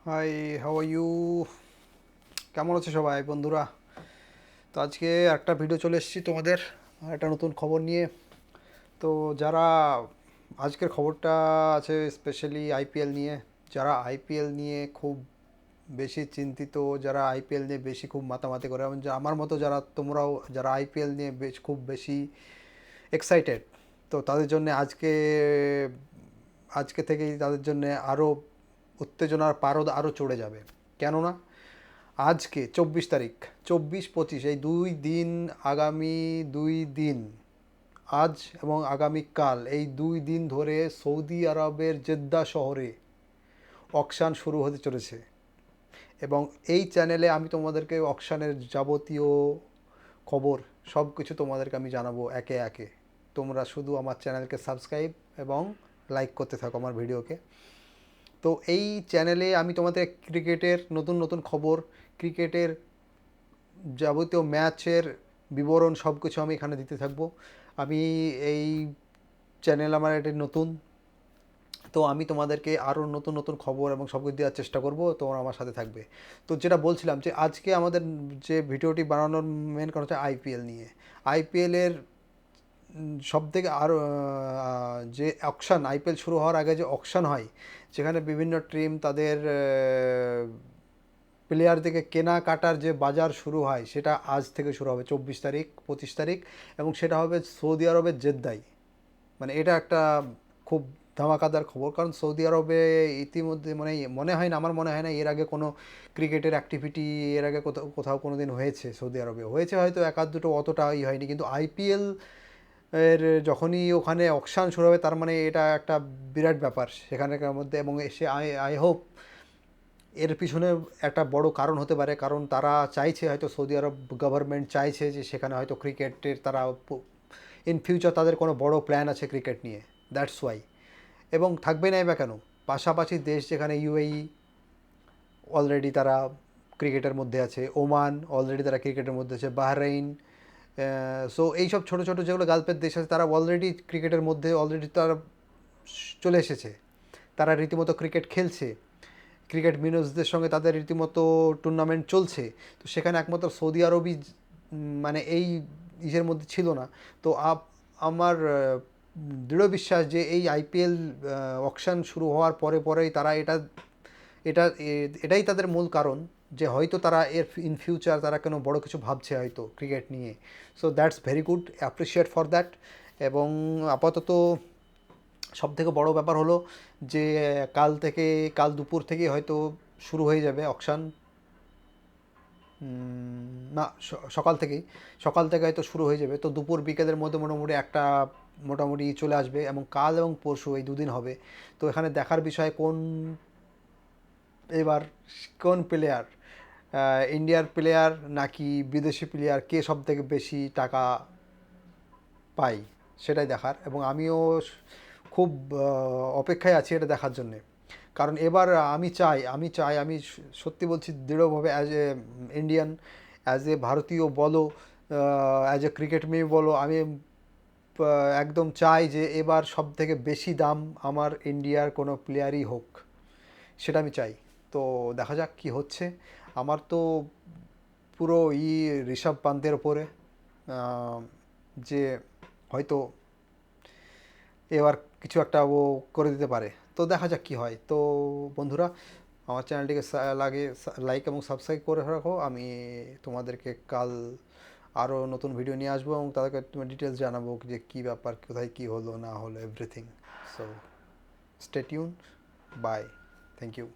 High, how are you? কেমন আছে সবাই বন্ধুরা? তো আজকে একটা ভিডিও চলে এসেছি তোমাদের একটা নতুন খবর নিয়ে। তো যারা আজকের খবরটা আছে স্পেশালি আইপিএল নিয়ে, যারা আইপিএল নিয়ে খুব বেশি চিন্তিত, যারা আইপিএল নিয়ে বেশি খুব মাতামাতি করে, এবং আমার মতো যারা তোমরাও যারা আইপিএল নিয়ে খুব বেশি এক্সাইটেড, তো তাদের জন্য আজকে আজকে থেকেই তাদের জন্য আরও উত্তেজনার পারদ আরও চড়ে যাবে। কেননা আজকে 24 তারিখ, 24-25 এই দুই দিন, আগামী দুই দিন, আজ এবং আগামীকাল, এই দুই দিন ধরে সৌদি আরবের জেদ্দা শহরে অকশান শুরু হতে চলেছে। এবং এই চ্যানেলে আমি তোমাদেরকে অকশানের যাবতীয় খবর সব কিছু তোমাদেরকে আমি জানাবো একে একে। তোমরা শুধু আমার চ্যানেলকে সাবস্ক্রাইব এবং লাইক করতে থাকো আমার ভিডিওকে। তো এই চ্যানেলে আমি তোমাদের ক্রিকেটের নতুন নতুন খবর, ক্রিকেটের যাবতীয় ম্যাচের বিবরণ সব কিছু আমি এখানে দিতে থাকবো। আমি এই চ্যানেল আমার এটা নতুন, তো আমি তোমাদেরকে আরও নতুন নতুন খবর এবং সব কিছু দেওয়ার চেষ্টা করব, তোমরা আমার সাথে থাকবে। তো যেটা বলছিলাম যে আজকে আমাদের যে ভিডিওটি বানানোর মেন কারণ হচ্ছে আইপিএল নিয়ে। আইপিএলের সব থেকে আরও যে অকশান, আইপিএল শুরু হওয়ার আগে যে অকশান হয়, যেখানে বিভিন্ন টিম তাদের প্লেয়ারদেরকে কেনাকাটার যে বাজার শুরু হয়, সেটা আজ থেকে শুরু হবে 24 তারিখ, 25 তারিখ, এবং সেটা হবে সৌদি আরবের জেদ্দায়। মানে এটা একটা খুব ধামাকাদার খবর, কারণ সৌদি আরবে ইতিমধ্যে মানে মনে হয় না, আমার মনে হয় না এর আগে কোনো ক্রিকেটের অ্যাক্টিভিটি এর আগে কোথাও কোথাও কোনো দিন হয়েছে। সৌদি আরবে হয়েছে হয়তো এক আধ দুটো, অতটা হয়নি, কিন্তু আইপিএল এর যখনই ওখানে অকশান শুরু হবে, তার মানে এটা একটা বিরাট ব্যাপার সেখানকার মধ্যে। এবং সে আই আই হোপ এর পিছনে একটা বড় কারণ হতে পারে, কারণ তারা চাইছে, হয়তো সৌদি আরব গভর্নমেন্ট চাইছে যে সেখানে হয়তো ক্রিকেটের তারা ইন ফিউচার তাদের কোনো বড় প্ল্যান আছে ক্রিকেট নিয়ে, দ্যাটস ওয়াই। এবং থাকবে নাই বা কেন, পাশাপাশি দেশ যেখানে ইউএই অলরেডি তারা ক্রিকেটের মধ্যে আছে, ওমান অলরেডি তারা ক্রিকেটের মধ্যে আছে, বাহরাইন, সো এইসব ছোটো ছোটো যেগুলো গালফের দেশ আছে, তারা অলরেডি ক্রিকেটের মধ্যে অলরেডি তারা চলে এসেছে, তারা রীতিমতো ক্রিকেট খেলছে, ক্রিকেট মিনসদের সঙ্গে তাদের রীতিমতো টুর্নামেন্ট চলছে। তো সেখানে একমাত্র সৌদি আরবই মানে এই ইসের মধ্যে ছিল না। তো আমার দৃঢ় বিশ্বাস যে এই আইপিএল অকশান শুরু হওয়ার পরে পরেই তারা এটা এটা এটাই তাদের মূল কারণ, যে হয়তো তারা এর ইন ফিউচার তারা কোনো বড় কিছু ভাবছে হয়তো ক্রিকেট নিয়ে। So that's very good, appreciate for that. এবং আপাতত সবথেকে বড় ব্যাপার হলো যে কাল দুপুর থেকে হয়তো শুরু হয়ে যাবে অকশান। না, সকাল থেকে হয়তো শুরু হয়ে যাবে, তো দুপুর বিকেলের মধ্যে মোটামুটি একটা মোটামুটি চলে আসবে, এবং কাল এবং পরশু এই দুদিন হবে। তো এখানে দেখার বিষয় এবার কোন প্লেয়ার, ইন্ডিয়ার প্লেয়ার নাকি বিদেশি প্লেয়ার, কে সব থেকে বেশি টাকা পাই, সেটাই দেখার। এবং আমিও খুব অপেক্ষায় আছি এটা দেখার জন্যে। কারণ এবার আমি সত্যি বলছি দৃঢ়ভাবে, as a Indian, as a ভারতীয় বলো, অ্যাজ এ ক্রিকেট মেয়ে বলো, আমি একদম চাই যে এবার সব থেকে বেশি দাম আমার ইন্ডিয়ার কোনো প্লেয়ারই হোক, সেটা আমি চাই। তো দেখা যাক কি হচ্ছে। আমার তো পুরো ঋষভ পান্তের ওপরে, আহ, যে হয়তো এবার কিছু একটা ও করে দিতে পারে। তো দেখা যাক কী হয়। তো বন্ধুরা, আমার চ্যানেলটিকে লাইক এবং সাবস্ক্রাইব করে রাখো। আমি তোমাদেরকে কাল আরও নতুন ভিডিও নিয়ে আসবো, এবং তাদেরকে তুমি ডিটেলস জানাবো যে কী ব্যাপার, কোথায় কী হলো না হলো, everything. So stay tuned, bye, thank you.